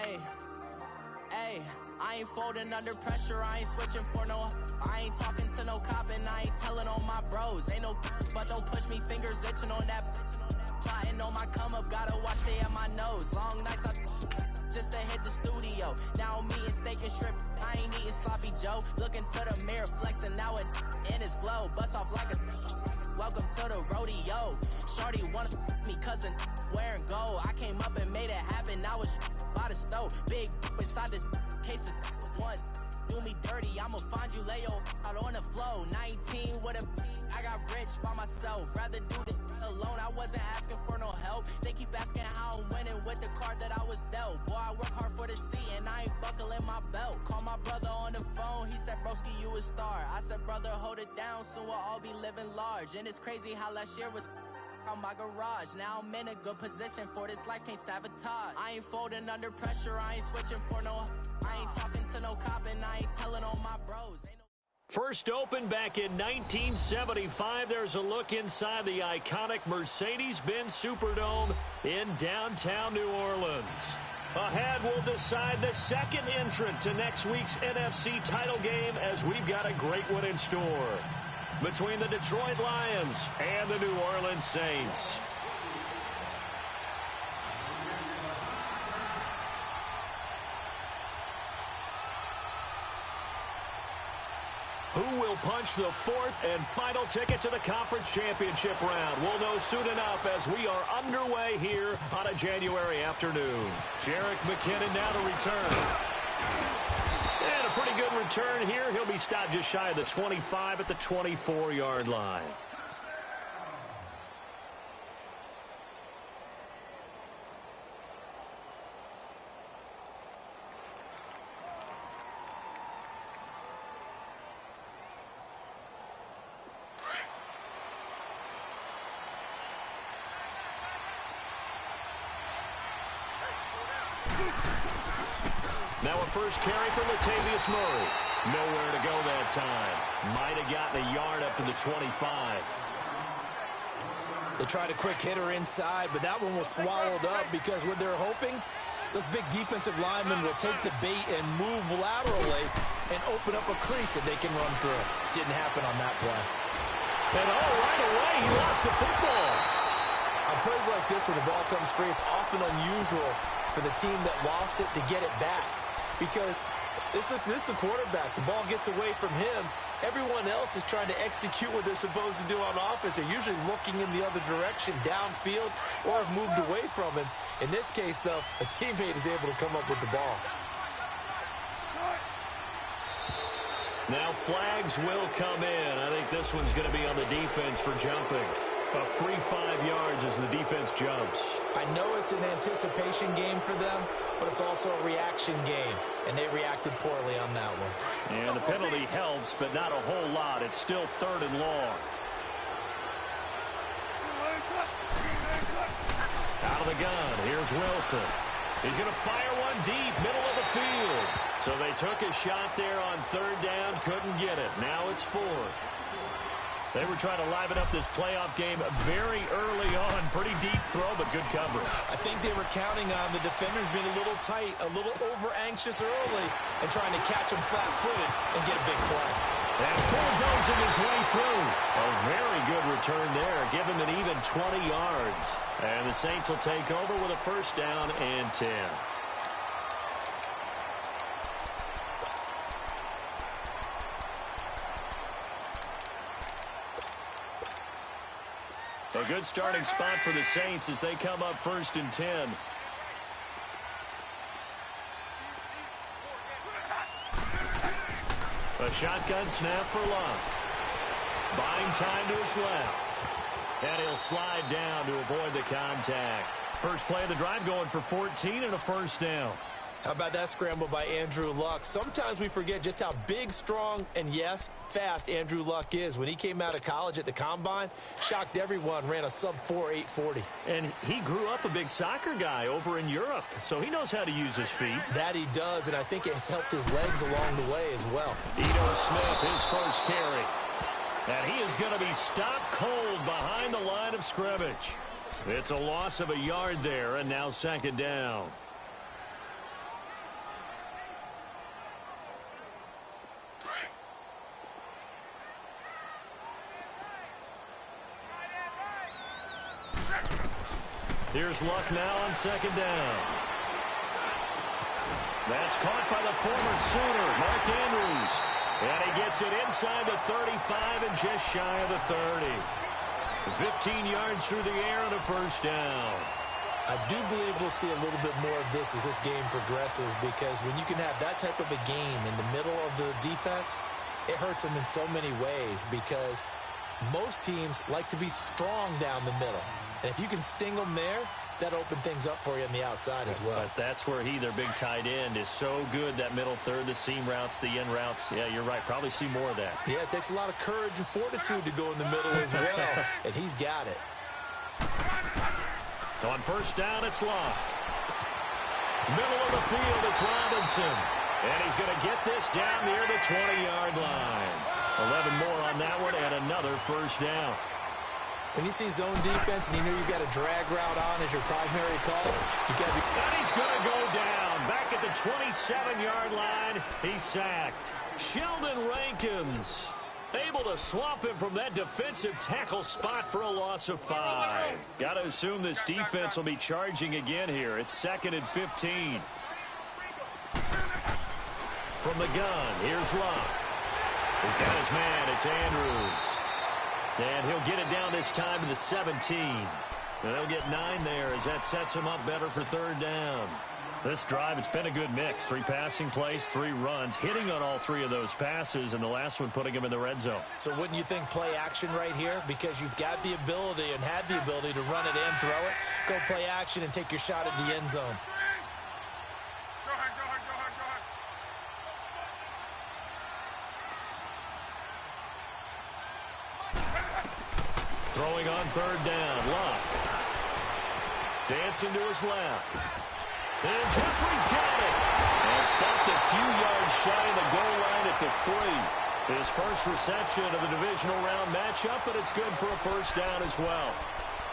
Hey, hey, I ain't folding under pressure, I ain't switching for no. I ain't talking to no cop and I ain't telling on my bros. Ain't no but don't push me, fingers itching on that. Plotting on my come up, gotta watch they at my nose. Long nights I just to hit the studio. Now I'm eating steak and shrimp, I ain't eating sloppy Joe. Looking to the mirror, flexing now and in his glow. Bust off like a welcome to the rodeo. Shorty wanna me cousin wearing gold. I came up and made it happen, now it's by the stove. Big inside this case is once. Do me dirty, I'ma find you, lay your out on the floor. 19 with a I got rich by myself. Rather do this alone, I wasn't asking for no help. They keep asking how I'm winning with the card that I was dealt. Boy, I work hard for the seat and I ain't buckling my belt. Call my brother on the phone, he said, broski, you a star. I said, brother, hold it down, soon we'll all be living large. And it's crazy how last year was on my garage. Now I'm in a good position for this life, can't sabotage. I ain't folding under pressure, I ain't switching for no. I ain't talking to no cop and I ain't telling on my bros. First opened back in 1975, there's a look inside the iconic Mercedes-Benz Superdome in downtown New Orleans. Ahead, we'll decide the second entrant to next week's NFC title game as we've got a great one in store between the Detroit Lions and the New Orleans Saints. Who will punch the fourth and final ticket to the conference championship round? We'll know soon enough as we are underway here on a January afternoon. Jerick McKinnon now to return. And a pretty good return here. He'll be stopped just shy of the 25 at the 24-yard line. Now a first carry for Latavius Murray. Nowhere to go that time. Might have gotten a yard up to the 25. They tried a quick hitter inside, but that one was swallowed up because what they're hoping, those big defensive linemen will take the bait and move laterally and open up a crease that they can run through. Didn't happen on that play. And right away, he lost the football. On plays like this, when the ball comes free, it's often unusual for the team that lost it to get it back. Because this is the quarterback. The ball gets away from him. Everyone else is trying to execute what they're supposed to do on offense. They're usually looking in the other direction, downfield, or have moved away from him. In this case, though, a teammate is able to come up with the ball. Now flags will come in. I think this one's going to be on the defense for jumping. A free 5 yards as the defense jumps. I know it's an anticipation game for them, but it's also a reaction game, and they reacted poorly on that one. And the penalty helps, but not a whole lot. It's still 3rd and long. Out of the gun, here's Wilson. He's going to fire one deep, middle of the field. So they took a shot there on 3rd down, couldn't get it. Now it's 4th. They were trying to liven up this playoff game very early on. Pretty deep throw, but good coverage. I think they were counting on the defenders being a little tight, a little over-anxious early, and trying to catch them flat-footed and get a big play. And bulldozing his way through. A very good return there. Give him an even 20 yards. And the Saints will take over with a 1st down and 10. A good starting spot for the Saints as they come up 1st and 10. A shotgun snap for Luck. Buying time to his left. And he'll slide down to avoid the contact. First play of the drive going for 14 and a 1st down. How about that scramble by Andrew Luck? Sometimes we forget just how big, strong, and yes, fast Andrew Luck is. When he came out of college at the Combine, shocked everyone, ran a sub-4 840. And he grew up a big soccer guy over in Europe, so he knows how to use his feet. That he does, and I think it has helped his legs along the way as well. Ito Smith, his first carry. And he is going to be stopped cold behind the line of scrimmage. It's a loss of a yard there, and now 2nd down. Here's Luck now on second down. That's caught by the former Sooner, Mark Andrews. And he gets it inside the 35 and just shy of the 30. 15 yards through the air and a first down. I do believe we'll see a little bit more of this as this game progresses, because when you can have that type of a game in the middle of the defense, it hurts them in so many ways, because most teams like to be strong down the middle. And if you can sting them there, that open things up for you on the outside as well. But that's where their big tight end, is so good, that middle third, the seam routes, the in routes. Yeah, you're right. Probably see more of that. Yeah, it takes a lot of courage and fortitude to go in the middle as well, and he's got it. On first down, it's Locke. Middle of the field, it's Robinson. And he's going to get this down near the 20-yard line. 11 more on that one, and another first down. When you see zone defense and you know you've got a drag route on as your primary call, you've got to be... And he's going to go down. Back at the 27-yard line, he's sacked. Sheldon Rankins able to swap him from that defensive tackle spot for a loss of 5. Got to assume this defense will be charging again here. It's 2nd and 15. From the gun, here's Locke. He's got his man. It's Andrews. And he'll get it down this time to the 17. And they'll get 9 there as that sets him up better for third down. This drive, it's been a good mix. 3 passing plays, 3 runs, hitting on all 3 of those passes, and the last one putting him in the red zone. So wouldn't you think play action right here? Because you've got the ability and had the ability to run it in, throw it, go play action, and take your shot at the end zone. Throwing on third down, Locke. Dancing to his left. And Jeffrey's got it. And stopped a few yards shy of the goal line at the 3. His first reception of the divisional round matchup, but it's good for a first down as well.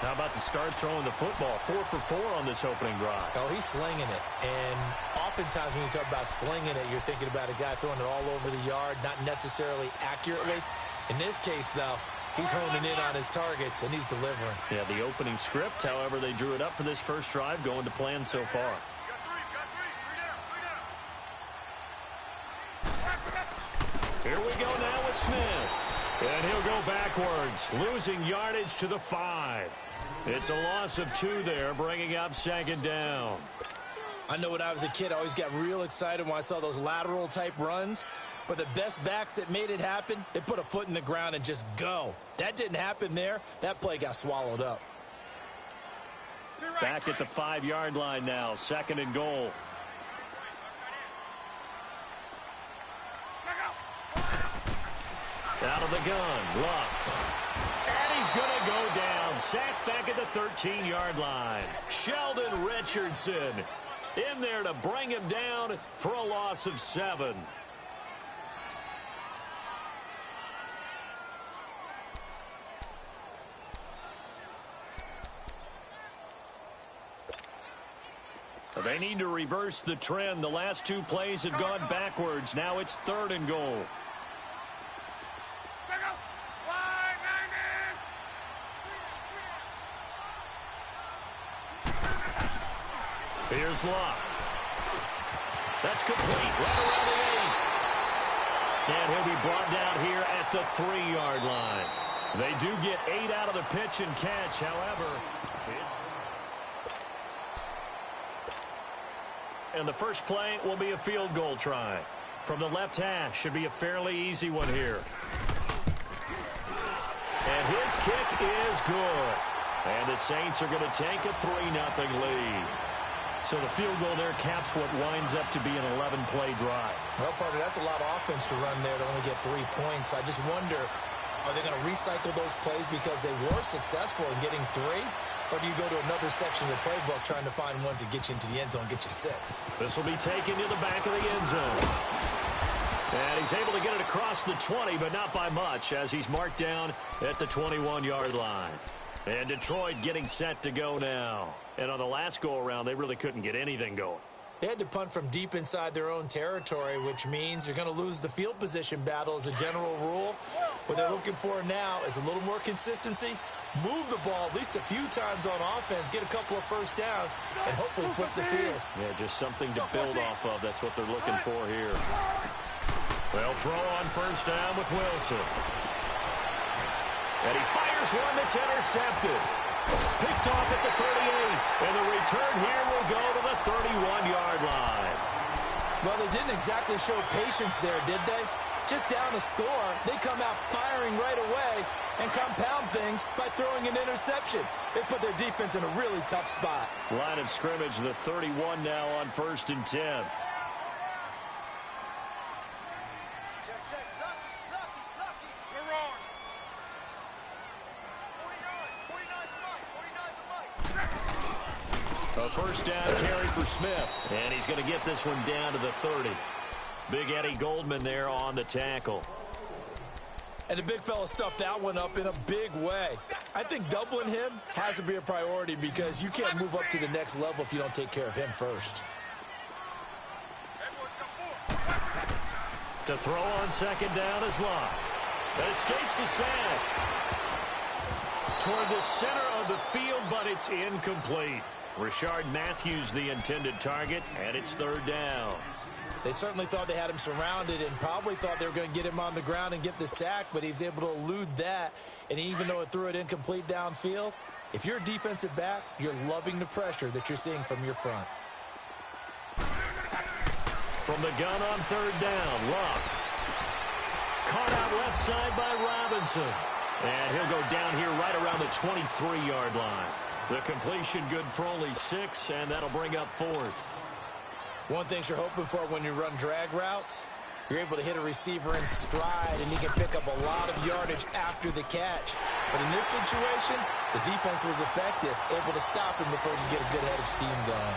How about the start throwing the football? 4 for 4 on this opening drive. Oh, he's slinging it. And oftentimes when you talk about slinging it, you're thinking about a guy throwing it all over the yard, not necessarily accurately. In this case, though, he's honing in on his targets, and he's delivering. Yeah, the opening script, however, they drew it up for this first drive, going to plan so far. Here we go now with Smith. And he'll go backwards, losing yardage to the 5. It's a loss of 2 there, bringing up second down. I know when I was a kid, I always got real excited when I saw those lateral-type runs. But the best backs that made it happen, they put a foot in the ground and just go. That didn't happen there. That play got swallowed up. Back at the 5-yard line now, 2nd and goal. Out of the gun, Luck. And he's going to go down. Sacked back at the 13-yard line. Sheldon Richardson in there to bring him down for a loss of 7. They need to reverse the trend. The last 2 plays have gone backwards. Now it's 3rd and goal. Here's Locke. That's complete. Right around the 8. And he'll be brought down here at the 3-yard line. They do get 8 out of the pitch and catch. However, and the first play will be a field goal try. From the left hash, should be a fairly easy one here. And his kick is good. And the Saints are going to take a 3-0 lead. So the field goal there caps what winds up to be an 11-play drive. Well, partner, that's a lot of offense to run there to only get 3 points. I just wonder, are they going to recycle those plays because they were successful in getting 3? Or do you go to another section of the playbook trying to find ones that get you into the end zone and get you 6? This will be taken to the back of the end zone. And he's able to get it across the 20, but not by much, as he's marked down at the 21-yard line. And Detroit getting set to go now. And on the last go-around, they really couldn't get anything going. They had to punt from deep inside their own territory, which means you're going to lose the field position battle as a general rule. What they're looking for now is a little more consistency, move the ball at least a few times on offense, get a couple of first downs, and hopefully flip the field. Yeah, just something to build off of. That's what they're looking for here. They'll throw on first down with Wilson. And he fires one that's intercepted. Picked off at the 38. And the return here will go to the 31-yard line. Well, they didn't exactly show patience there, did they? Just down a score, they come out firing right away and compound things by throwing an interception. They put their defense in a really tough spot. Line of scrimmage, the 31 now on 1st and 10. A first down carry for Smith. And he's going to get this one down to the 30. Big Eddie Goldman there on the tackle. And the big fella stuffed that one up in a big way. I think doubling him has to be a priority because you can't move up to the next level if you don't take care of him first. To throw on second down is Locke. That escapes the sack. Toward the center of the field, but it's incomplete. Rashard Matthews the intended target, and it's 3rd down. They certainly thought they had him surrounded and probably thought they were going to get him on the ground and get the sack, but he was able to elude that. And even though it threw it incomplete downfield, if you're a defensive back, you're loving the pressure that you're seeing from your front. From the gun on 3rd down, Locke. Caught out left side by Robinson. And he'll go down here right around the 23-yard line. The completion good for only 6, and that'll bring up 4th. One thing you're hoping for when you run drag routes, you're able to hit a receiver in stride, and he can pick up a lot of yardage after the catch. But in this situation, the defense was effective, able to stop him before he could get a good head of steam going.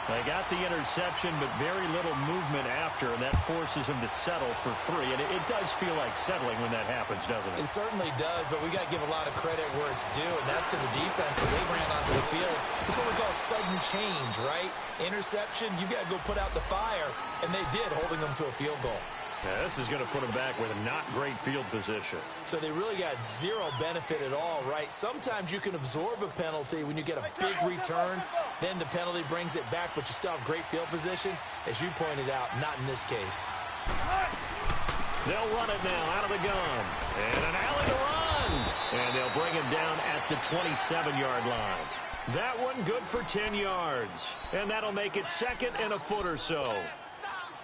They got the interception, but very little movement after, and that forces him to settle for 3. And it does feel like settling when that happens, doesn't it? It certainly does, but we got to give a lot of credit where it's due, and that's to the defense because they ran onto the field. It's what we call sudden change, right? Interception, you got to go put out the fire, and they did, holding them to a field goal. Yeah, this is going to put them back with a not great field position. So they really got zero benefit at all, right? Sometimes you can absorb a penalty when you get a big return. Then the penalty brings it back, but you still have great field position. As you pointed out, not in this case. They'll run it now out of the gun. And an alley to run. And they'll bring him down at the 27-yard line. That one good for 10 yards. And that'll make it 2nd and a foot or so.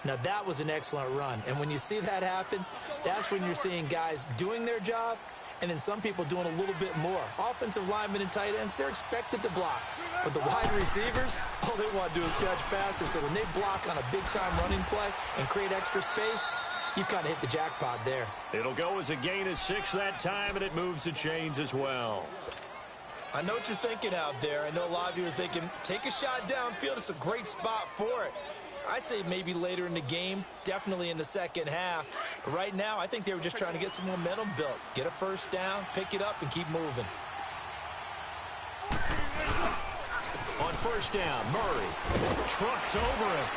Now, that was an excellent run. And when you see that happen, that's when you're seeing guys doing their job and then some people doing a little bit more. Offensive linemen and tight ends, they're expected to block. But the wide receivers, all they want to do is catch passes. So when they block on a big-time running play and create extra space, you've kind of hit the jackpot there. It'll go as a gain of 6 that time, and it moves the chains as well. I know what you're thinking out there. I know a lot of you are thinking, take a shot downfield. It's a great spot for it. I'd say maybe later in the game, definitely in the second half. But right now, I think they were just trying to get some momentum built. Get a first down, pick it up, and keep moving. On first down, Murray trucks over him.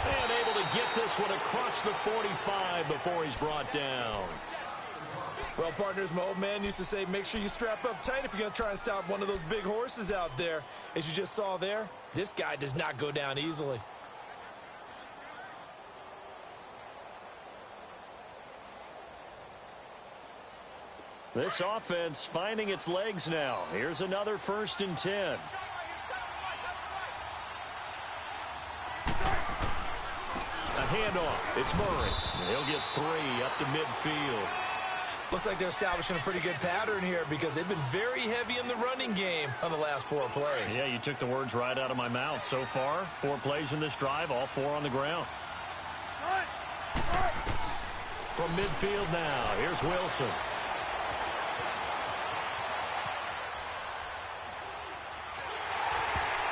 And able to get this one across the 45 before he's brought down. Well, partners, my old man used to say, make sure you strap up tight if you're going to try and stop one of those big horses out there. As you just saw there, this guy does not go down easily. This offense finding its legs now. Here's another 1st and 10. A handoff. It's Murray. He'll get 3 up to midfield. Looks like they're establishing a pretty good pattern here because they've been very heavy in the running game on the last 4 plays. Yeah, you took the words right out of my mouth. So far, 4 plays in this drive, all 4 on the ground. From midfield now, here's Wilson.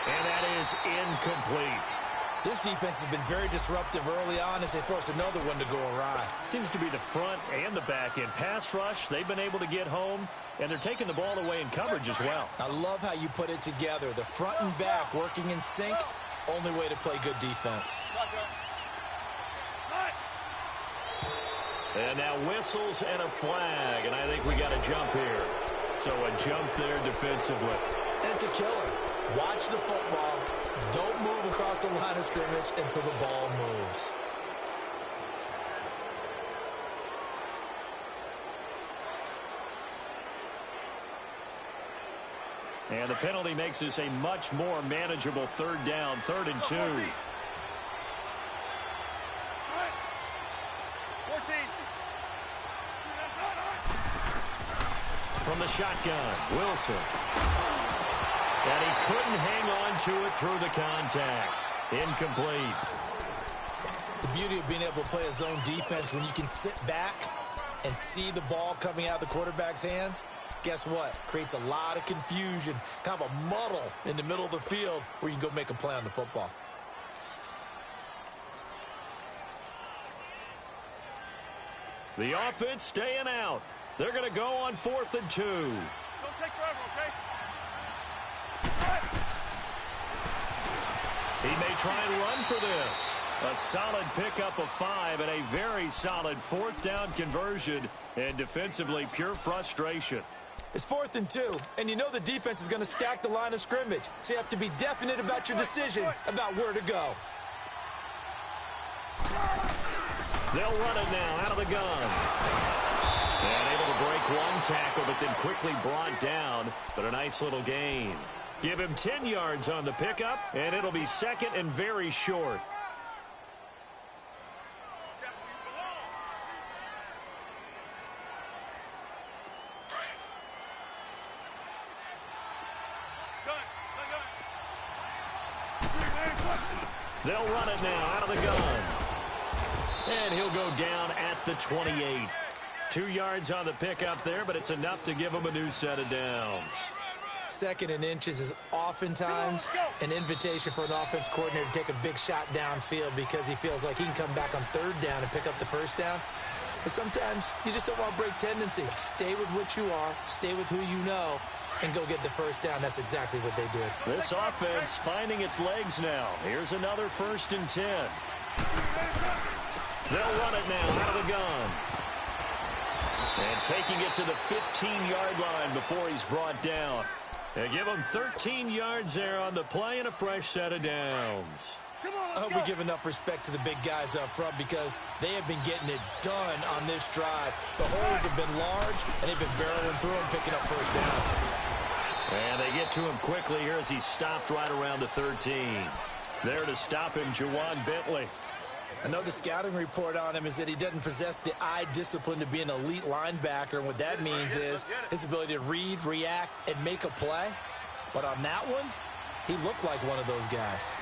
And that is incomplete. This defense has been very disruptive early on as they force another one to go awry. Seems to be the front and the back end. Pass rush, they've been able to get home. and they're taking the ball away in coverage as well. I love how you put it together. The front and back working in sync, only way to play good defense. And now whistles and a flag, and I think we got a jump here. So a jump there defensively. And it's a killer. Watch the football. Don't move across the line of scrimmage until the ball moves. And the penalty makes this a much more manageable third down, 3rd and 2. 14. From the shotgun, Wilson. And he couldn't hang on to it through the contact. Incomplete. The beauty of being able to play a zone defense when you can sit back and see the ball coming out of the quarterback's hands, guess what? Creates a lot of confusion, kind of a muddle in the middle of the field where you can go make a play on the football. The offense staying out. They're going to go on 4th and 2. Don't take forever, okay? He may try and run for this. A solid pickup of 5 and a very solid 4th down conversion. And defensively, pure frustration. It's 4th and 2, and you know the defense is going to stack the line of scrimmage. So you have to be definite about your decision about where to go. They'll run it now out of the gun. And able to break one tackle, but then quickly brought down. But a nice little gain. Give him 10 yards on the pickup, and it'll be 2nd and very short. They'll run it now out of the gun. And he'll go down at the 28. 2 yards on the pickup there, but it's enough to give him a new set of downs. 2nd and inches is oftentimes an invitation for an offense coordinator to take a big shot downfield because he feels like he can come back on 3rd down and pick up the 1st down. But sometimes you just don't want to break tendency. Stay with what you are, stay with who you know, and go get the 1st down. That's exactly what they did. This offense finding its legs now. Here's another 1st and 10. They'll run it now out of the gun. And taking it to the 15-yard line before he's brought down. They give him 13 yards there on the play and a fresh set of downs. I hope we give enough respect to the big guys up front because they have been getting it done on this drive. The holes have been large, and they've been barreling through them, picking up 1st downs. And they get to him quickly here as he stopped right around the 13. There to stop him, Juwan Bentley. Another scouting report on him is that he doesn't possess the eye discipline to be an elite linebacker. And what that means is his ability to read, react, and make a play. But on that one, he looked like one of those guys.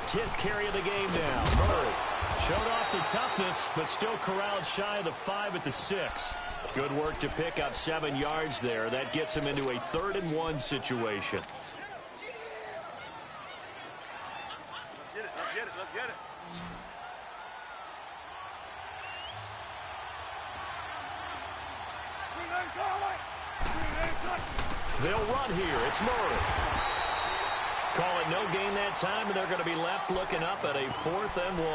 Tenth carry of the game now. Murray showed off the toughness, but still corralled shy of the 5 at the 6. Good work to pick up 7 yards there. That gets him into a 3rd and 1 situation. Let's get it. They'll run here. It's Murray. Call it no gain that time, and they're going to be left looking up at a 4th and 1.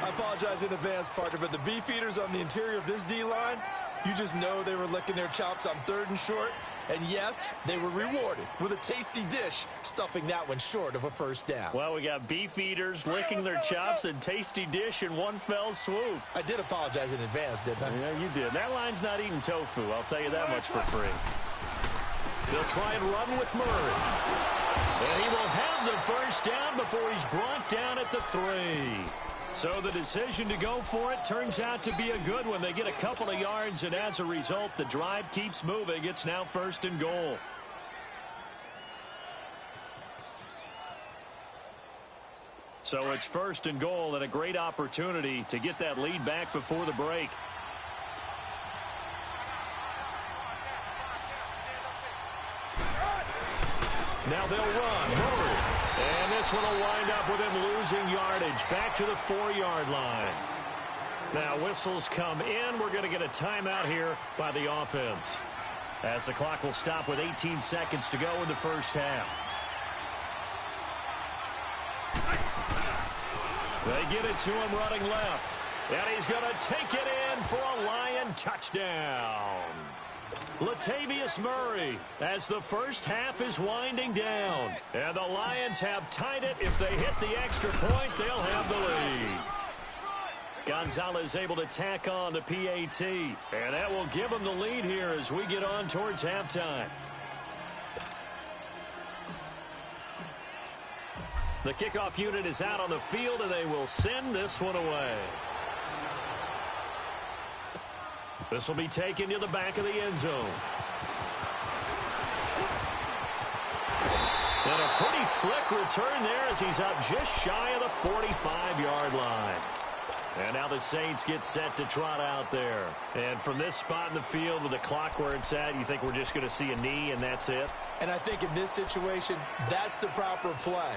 I apologize in advance, partner, but the beefeaters on the interior of this D-line, you just know they were licking their chops on 3rd and short. And yes, they were rewarded with a tasty dish, stuffing that one short of a 1st down. Well, we got beefeaters licking their chops and tasty dish in one fell swoop. I did apologize in advance, didn't I? Yeah, you did. That line's not eating tofu, I'll tell you that much for free. They'll try and run with Murray. And he will have the 1st down before he's brought down at the 3. So the decision to go for it turns out to be a good one. They get a couple of yards, and as a result, the drive keeps moving. It's now 1st and goal. So it's 1st and goal, and a great opportunity to get that lead back before the break. Now they'll run. Murray. And this this one will wind up with him losing yardage back to the 4-yard line. Now whistles come in. We're going to get a timeout here by the offense, as the clock will stop with 18 seconds to go in the first half. They get it to him running left. And he's going to take it in for a Lion touchdown. Latavius Murray, as the first half is winding down. And the Lions have tied it. If they hit the extra point, they'll have the lead. Gonzalez able to tack on the PAT. And that will give him the lead here as we get on towards halftime. The kickoff unit is out on the field, and they will send this one away. This will be taken to the back of the end zone. And a pretty slick return there as he's up just shy of the 45-yard line. And now the Saints get set to trot out there. And from this spot in the field with the clock where it's at, you think we're just going to see a knee and that's it? And I think in this situation, that's the proper play.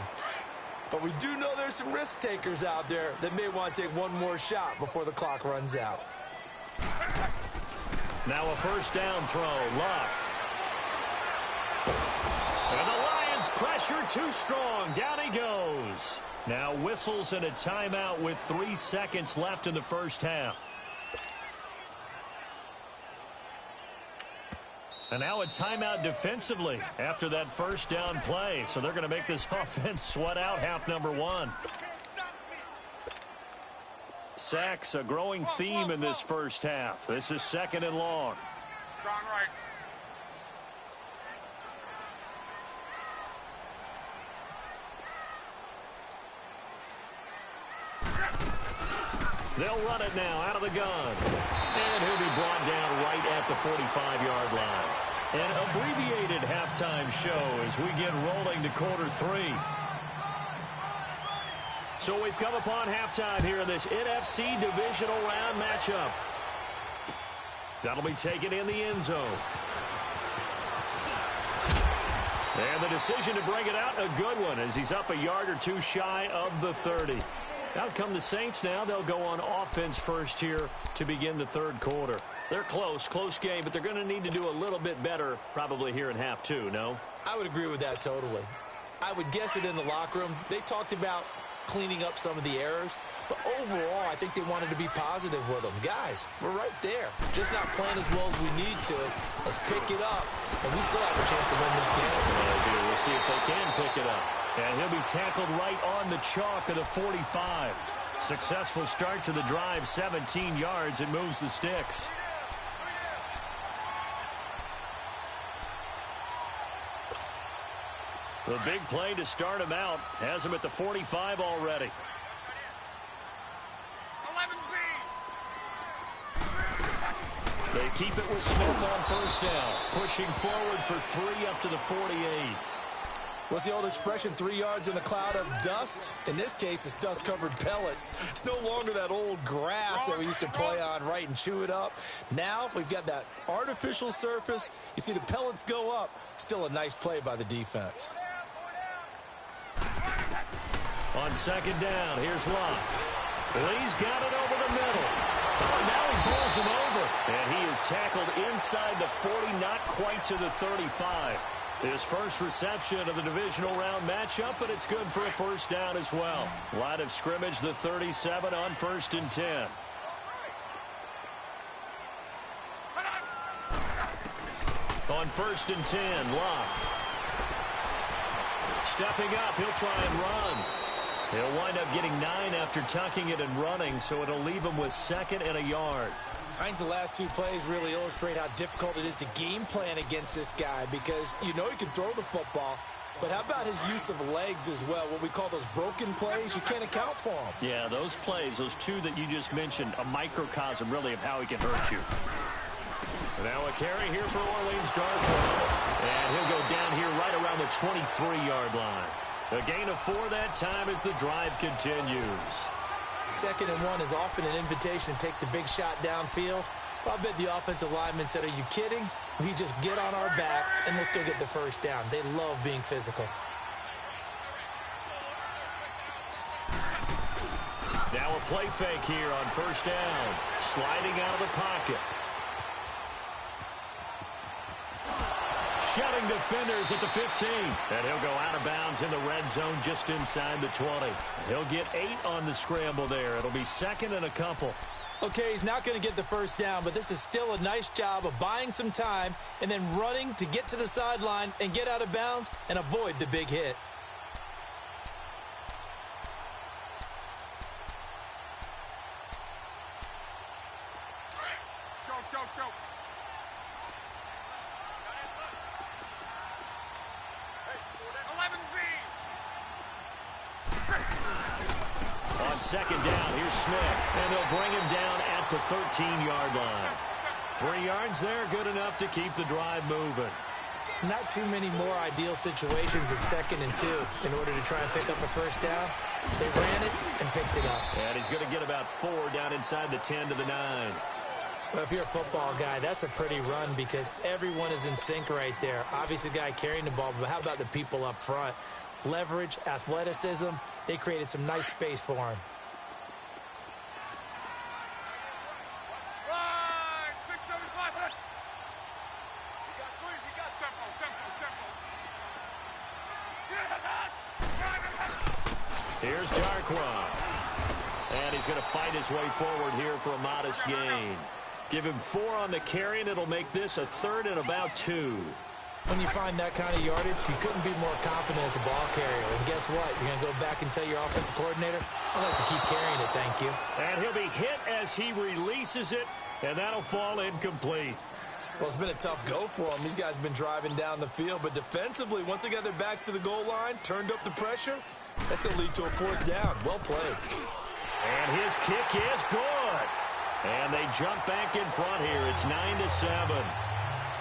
But we do know there's some risk takers out there that may want to take one more shot before the clock runs out. Now a first down throw. Luck. And the Lions pressure too strong. Down he goes. Now whistles and a timeout with 3 seconds left in the first half. And now a timeout defensively after that first down play. So they're going to make this offense sweat out half number one. Sacks, a growing theme in this first half. This is 2nd and long. Strong right. They'll run it now out of the gun. And he'll be brought down right at the 45-yard line. An abbreviated halftime show as we get rolling to quarter 3. So we've come upon halftime here in this NFC divisional round matchup. That'll be taken in the end zone. And the decision to bring it out, a good one, as he's up a yard or two shy of the 30. Out come the Saints now. They'll go on offense first here to begin the third quarter. They're close game, but they're going to need to do a little bit better probably here in half two, no? I would agree with that totally. I would guess it in the locker room. They talked about cleaning up some of the errors, but overall I think they wanted to be positive with them. Guys, we're right there, just not playing as well as we need to. Let's pick it up, and we still have a chance to win this game. We'll see if they can pick it up. And he'll be tackled right on the chalk of the 45. Successful start to the drive, 17 yards. It moves the sticks. The big play to start him out has him at the 45 already. 11B. They keep it with Smith on first down, pushing forward for 3 up to the 48. What's the old expression, 3 yards in a cloud of dust? In this case, it's dust-covered pellets. It's no longer that old grass that we used to play on, right, and chew it up. Now we've got that artificial surface. You see the pellets go up. Still a nice play by the defense. On second down, here's Locke. Lee's got it over the middle. Oh, now he pulls him over. And he is tackled inside the 40, not quite to the 35. His first reception of the divisional round matchup, but it's good for a first down as well. Line of scrimmage, the 37 on 1st and 10. On 1st and 10, Locke. Stepping up, he'll try and run. He'll wind up getting 9 after tucking it and running, so it'll leave him with 2nd and a yard. I think the last 2 plays really illustrate how difficult it is to game plan against this guy, because you know he can throw the football, but how about his use of legs as well? What we call those broken plays, you can't account for them. Yeah, those plays, those 2 that you just mentioned, a microcosm really of how he can hurt you. Now a carry here for Orleans Darkwa. And he'll go down here right around the 23-yard line. A gain of 4 that time as the drive continues. 2nd and 1 is often an invitation to take the big shot downfield. I bet the offensive lineman said, are you kidding? We just get on our backs and let's go get the first down. They love being physical. play fake here on first down. Sliding out of the pocket. Shelling defenders at the 15. And he'll go out of bounds in the red zone just inside the 20. He'll get 8 on the scramble there. It'll be second and a couple. Okay, he's not going to get the first down, but this is still a nice job of buying some time and then running to get to the sideline and get out of bounds and avoid the big hit. Go. On second down, here's Smith, and they'll bring him down at the 13-yard line. 3 yards there, good enough to keep the drive moving. Not too many more ideal situations at 2nd and 2 in order to try and pick up a first down. They ran it and picked it up. And he's going to get about 4 down inside the 10 to the 9. Well, if you're a football guy, that's a pretty run because everyone is in sync right there. Obviously, the guy carrying the ball, but how about the people up front? Leverage, athleticism, they created some nice space for him. Right, 675. We got tempo. Here's Darkwa. And he's going to fight his way forward here for a modest gain. Give him 4 on the carry, and it'll make this a 3rd and about 2. When you find that kind of yardage, you couldn't be more confident as a ball carrier. And guess what? You're going to go back and tell your offensive coordinator, I'd like to keep carrying it, thank you. And he'll be hit as he releases it, and that'll fall incomplete. Well, it's been a tough go for them. These guys have been driving down the field, but defensively, once they got their backs to the goal line, turned up the pressure, that's going to lead to a 4th down. Well played. And his kick is good. And they jump back in front here. It's 9-7.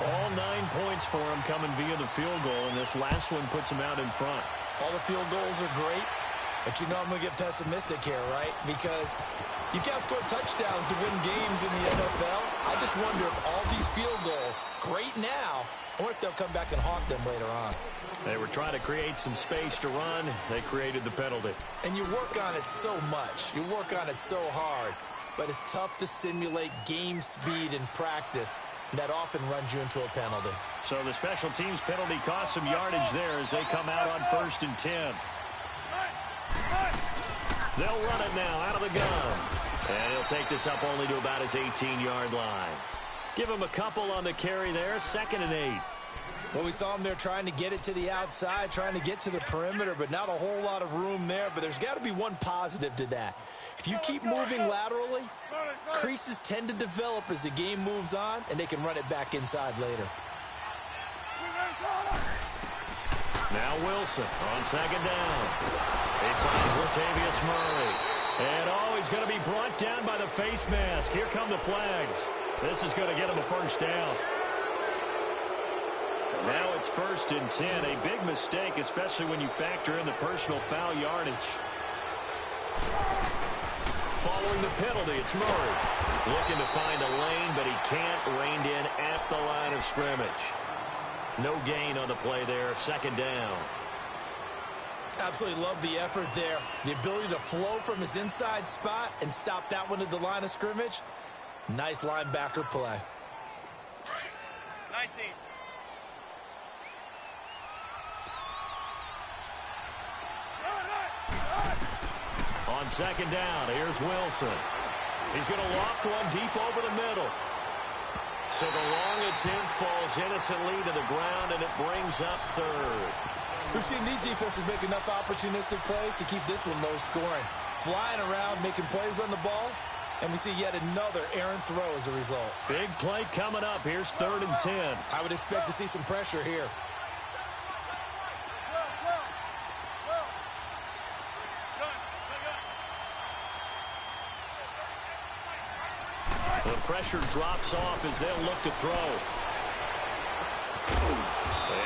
All 9 points for him coming via the field goal, and this last one puts him out in front. All the field goals are great, but you know I'm going to get pessimistic here, right? Because you've got to score touchdowns to win games in the NFL. I just wonder if all these field goals, great now, or if they'll come back and haunt them later on. They were trying to create some space to run. They created the penalty. And you work on it so much. You work on it so hard. But it's tough to simulate game speed in practice. That often runs you into a penalty. So the special teams penalty cost some yardage there as they come out on 1st and 10. They'll run it now out of the gun. And he'll take this up only to about his 18-yard line. Give him a couple on the carry there. 2nd and 8. Well, we saw him there trying to get it to the outside, trying to get to the perimeter, but not a whole lot of room there. But there's got to be one positive to that. If you keep moving laterally, creases tend to develop as the game moves on, and they can run it back inside later. Now Wilson on 2nd down. He finds Latavius Murray. And he's going to be brought down by the face mask. Here come the flags. This is going to get him a 1st down. Now it's 1st and 10. A big mistake, especially when you factor in the personal foul yardage. Following the penalty, it's Murray. Looking to find a lane, but he can't. Reined in at the line of scrimmage. No gain on the play there. 2nd down. Absolutely love the effort there. The ability to flow from his inside spot and stop that one at the line of scrimmage. Nice linebacker play. 19. On 2nd down, here's Wilson. He's going to loft one deep over the middle. So the long attempt falls innocently to the ground, and it brings up 3rd. We've seen these defenses make enough opportunistic plays to keep this one low scoring. Flying around, making plays on the ball, and we see yet another errant throw as a result. Big play coming up. Here's 3rd and 10. I would expect to see some pressure here. The pressure drops off as they'll look to throw.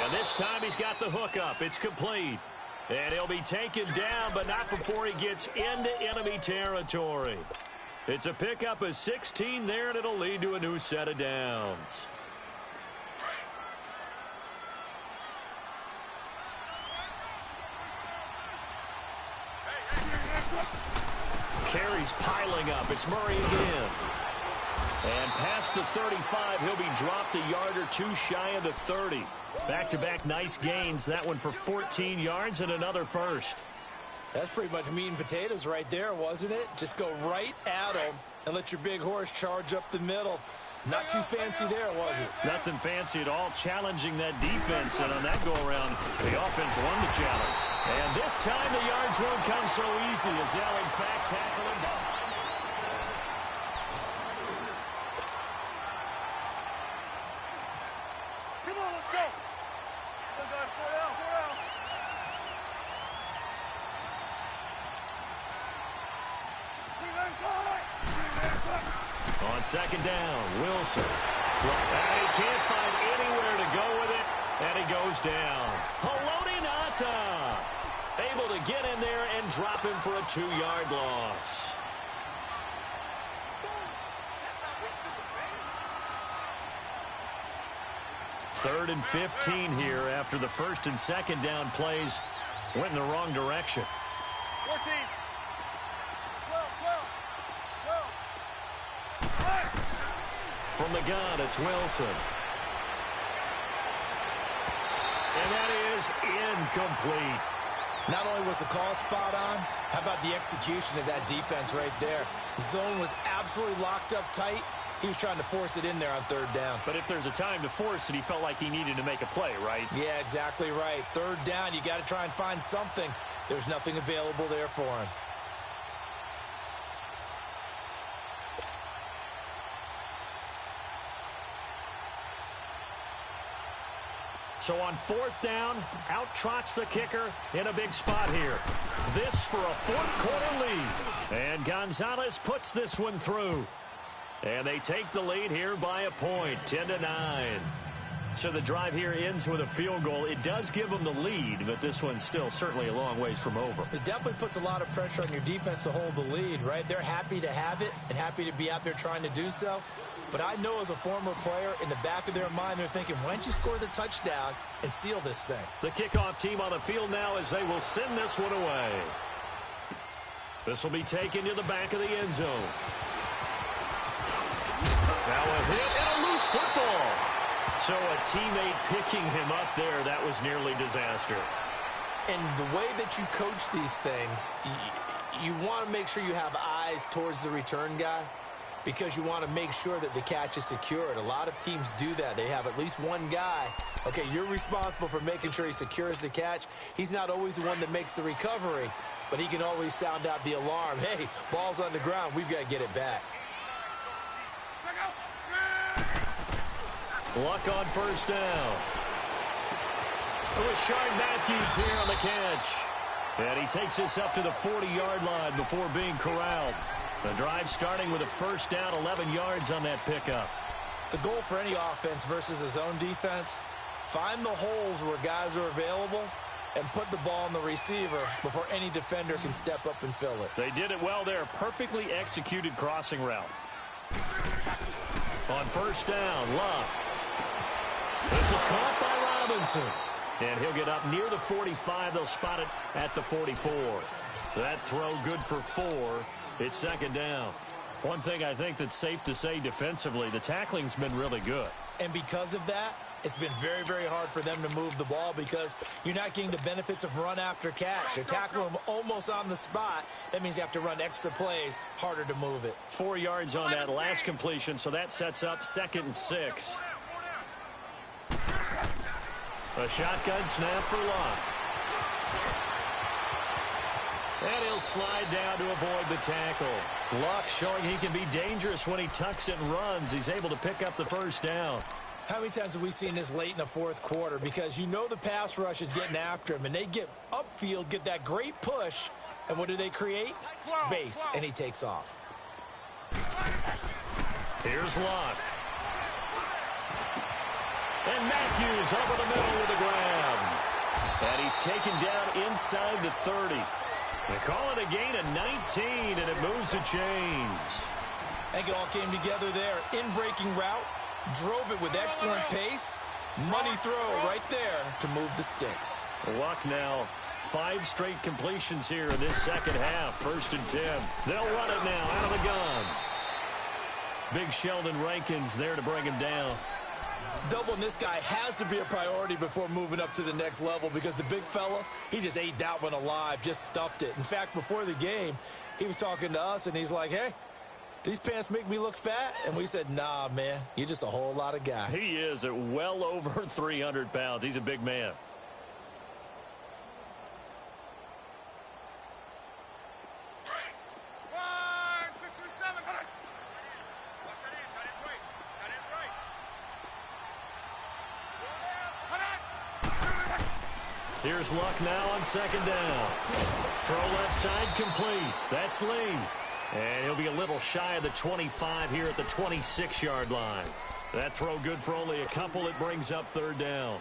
And this time he's got the hook up. It's complete. And he'll be taken down, but not before he gets into enemy territory. It's a pickup of 16 there, and it'll lead to a new set of downs. Carries coming up. It's Murray again. And past the 35, he'll be dropped a yard or two shy of the 30. Back-to-back nice gains. That one for 14 yards and another first. That's pretty much meat and potatoes right there, wasn't it? Just go right at him and let your big horse charge up the middle. Not too fancy there, was it? Nothing fancy at all, challenging that defense. And on that go-around, the offense won the challenge. And this time the yards won't come so easy as they'll, in fact, tackle him behind. Come on, let's go. Good guy, 4 down, 4 down. On second down, Wilson. And he can't find anywhere to go with it, and he goes down. Haloti Ngata able to get in there and drop him for a 2-yard loss. Third and 15 here after the first and second down plays went in the wrong direction. 14. 12. From the gun, it's Wilson. And that is incomplete. Not only was the call spot on, how about the execution of that defense right there? The zone was absolutely locked up tight. He was trying to force it in there on third down. But if there's a time to force it, he felt like he needed to make a play, right? Yeah, exactly right. Third down, you got to try and find something. There's nothing available there for him. So on fourth down, out trots the kicker in a big spot here. This for a fourth-quarter lead. And Gonzalez puts this one through. And they take the lead here by a point, 10-9. So the drive here ends with a field goal. It does give them the lead, but this one's still certainly a long ways from over. It definitely puts a lot of pressure on your defense to hold the lead, right? They're happy to have it and happy to be out there trying to do so. But I know as a former player, in the back of their mind, they're thinking, why don't you score the touchdown and seal this thing? The kickoff team on the field now as they will send this one away. This will be taken to the back of the end zone. Now a hit and a loose football. So a teammate picking him up there, that was nearly disaster. And the way that you coach these things, you want to make sure you have eyes towards the return guy because you want to make sure that the catch is secured. A lot of teams do that. They have at least one guy. Okay, you're responsible for making sure he secures the catch. He's not always the one that makes the recovery, but he can always sound out the alarm. Hey, ball's on the ground. We've got to get it back. Luck on first down. It was Shard Matthews here on the catch. And he takes this up to the 40-yard line before being corralled. The drive starting with a first down, 11 yards on that pickup. The goal for any offense versus a zone defense, find the holes where guys are available and put the ball on the receiver before any defender can step up and fill it. They did it well there. Perfectly executed crossing route. On first down, Love. This is caught by Robinson. And he'll get up near the 45. They'll spot it at the 44. That throw good for 4. It's second down. One thing I think that's safe to say defensively, the tackling's been really good. And because of that, it's been very, very hard for them to move the ball because you're not getting the benefits of run after catch. They're tackling them almost on the spot. That means you have to run extra plays, harder to move it. 4 yards on that last completion, so that sets up 2nd and 6. A shotgun snap for Locke. And he'll slide down to avoid the tackle. Luck showing he can be dangerous when he tucks it and runs. He's able to pick up the first down. How many times have we seen this late in the fourth quarter? Because you know the pass rush is getting after him, and they get upfield, get that great push, and what do they create? Space, and he takes off. Here's Luck. And Matthews over the middle with a grab. And he's taken down inside the 30. They call it a gain of 19, and it moves the chains. I think it all came together there. In-breaking route, drove it with excellent pace. Money throw right there to move the sticks. Luck now 5 straight completions here in this second half. 1st and 10. They'll run it now out of the gun. Big Sheldon Rankins there to bring him down. Doubling this guy has to be a priority before moving up to the next level because the big fella, he just ate that one alive, just stuffed it. In fact, before the game, he was talking to us, and he's like, hey, these pants make me look fat? And we said, nah, man, you're just a whole lot of guy. He is at well over 300 pounds. He's a big man. Here's Luck now on 2nd down. Throw left side complete. That's Lee. And he'll be a little shy of the 25 here at the 26-yard line. That throw good for only a couple. It brings up 3rd down.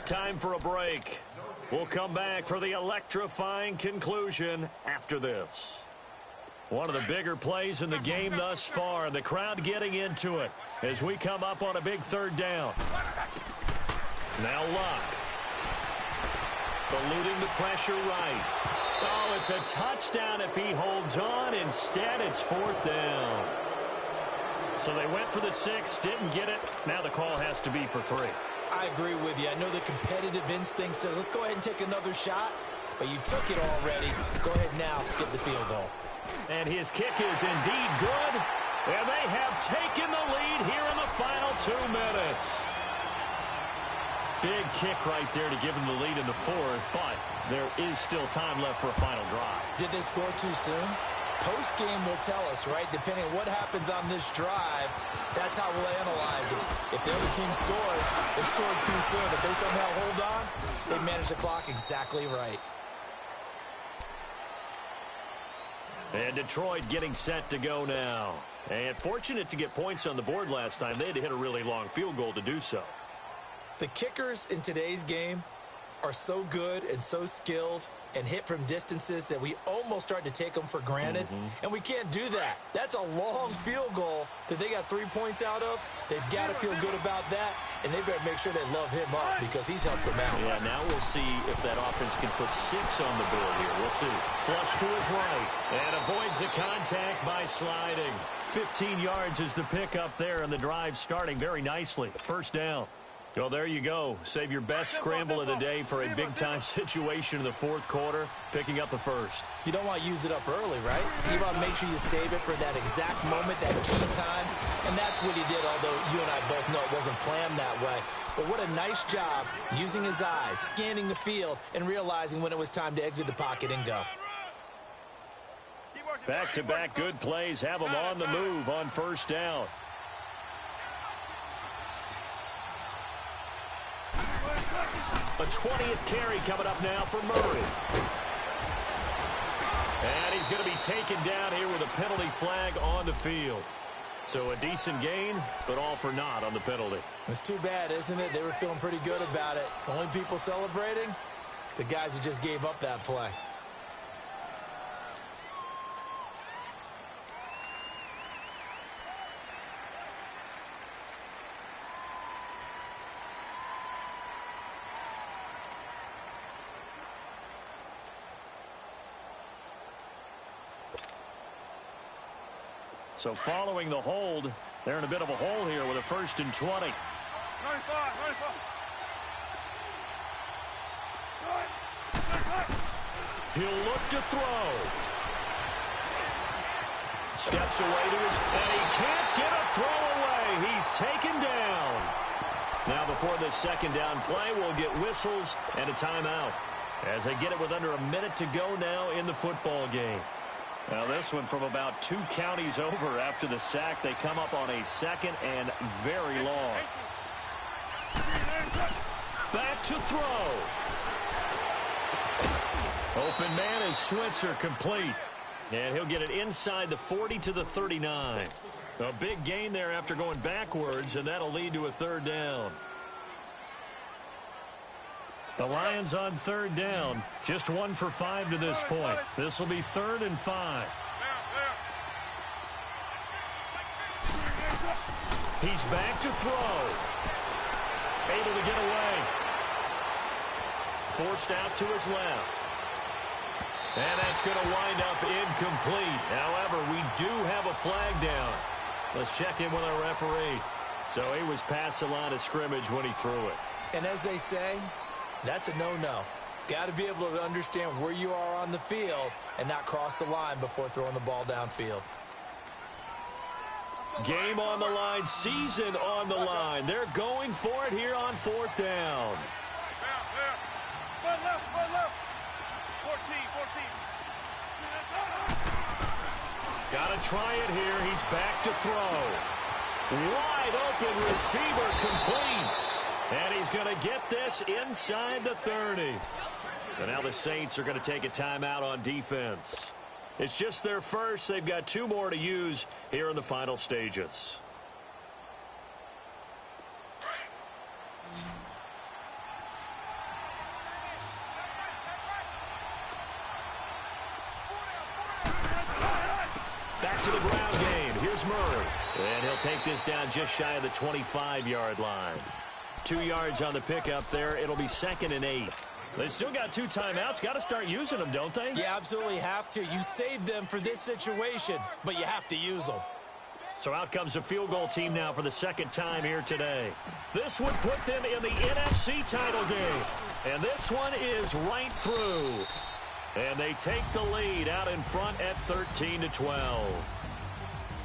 Time for a break. We'll come back for the electrifying conclusion after this. One of the bigger plays in the game thus far, and the crowd getting into it as we come up on a big 3rd down. Now Luck. Eluding the pressure right. Oh, it's a touchdown if he holds on. Instead, it's 4th down. So they went for the 6, didn't get it. Now the call has to be for 3. I agree with you. I know the competitive instinct says, let's go ahead and take another shot, but you took it already. Go ahead now, get the field goal. And his kick is indeed good, and they have taken the lead here in the final 2 minutes. Big kick right there to give them the lead in the 4th, but there is still time left for a final drive. Did they score too soon? Post-game will tell us, right? Depending on what happens on this drive, that's how we'll analyze it. If the other team scores, they scored too soon. If they somehow hold on, they manage the clock exactly right. And Detroit getting set to go now. And fortunate to get points on the board last time. They had to hit a really long field goal to do so. The kickers in today's game are so good and so skilled and hit from distances that we almost start to take them for granted. And we can't do that. That's a long field goal that they got 3 points out of. They've got to feel good about that, and they better make sure they love him up because he's helped them out. Yeah, now we'll see if that offense can put 6 on the board here. We'll see. Flush to his right and avoids the contact by sliding. 15 yards is the pickup there, and the drive starting very nicely. 1st down. Well, there you go. Save your best scramble of the day for a big-time situation in the 4th quarter, picking up the 1st. You don't want to use it up early, right? You want to make sure you save it for that exact moment, that key time, and that's what he did, although you and I both know it wasn't planned that way. But what a nice job using his eyes, scanning the field, and realizing when it was time to exit the pocket and go. Back-to-back good plays have them on the move on 1st down. A 20th carry coming up now for Murray. And he's going to be taken down here with a penalty flag on the field. So a decent gain, but all for naught on the penalty. It's too bad, isn't it? They were feeling pretty good about it. The only people celebrating, the guys who just gave up that play. So following the hold, they're in a bit of a hole here with a 1st and 20. 95. He'll look to throw. Steps away to his, and he can't get a throw away. He's taken down. Now before this 2nd down play, we'll get whistles and a timeout as they get it with under a minute to go now in the football game. Now this one from about 2 counties over after the sack. They come up on a 2nd and very long. Back to throw. Open man is Switzer, complete. And he'll get it inside the 40 to the 39. A big gain there after going backwards, and that'll lead to a 3rd down. The Lions on 3rd down. Just 1 for 5 to this point. This will be 3rd and 5. He's back to throw. Able to get away. Forced out to his left. And that's going to wind up incomplete. However, we do have a flag down. Let's check in with our referee. So he was past the line of scrimmage when he threw it. And as they say, that's a no-no. Got to be able to understand where you are on the field and not cross the line before throwing the ball downfield. Game on the line, season on the line. They're going for it here on 4th down. Left. 14. Got to try it here. He's back to throw. Wide open receiver, complete. And he's going to get this inside the 30. And now the Saints are going to take a timeout on defense. It's just their first. They've got 2 more to use here in the final stages. Back to the ground game. Here's Murray. And he'll take this down just shy of the 25-yard line. 2 yards on the pickup there. It'll be 2nd and 8. They still got 2 timeouts. Got to start using them, don't they? You absolutely have to. You save them for this situation, but you have to use them. So out comes a field goal team now for the 2nd time here today. This would put them in the NFC title game. And this one is right through. And they take the lead out in front at 13-12.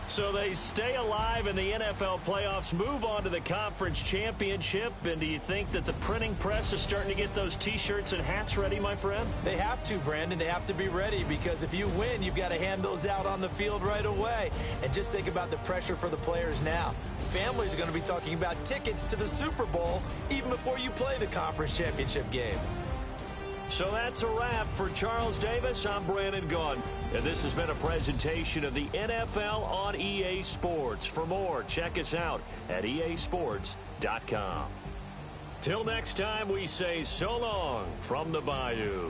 So they stay alive in the NFL playoffs, move on to the conference championship. And do you think that the printing press is starting to get those T-shirts and hats ready, my friend? They have to, Brandon. They have to be ready because if you win, you've got to hand those out on the field right away. And just think about the pressure for the players now. Families are going to be talking about tickets to the Super Bowl even before you play the conference championship game. So that's a wrap for Charles Davis. I'm Brandon Gaudin. And this has been a presentation of the NFL on EA Sports. For more, check us out at easports.com. Till next time, we say so long from the Bayou.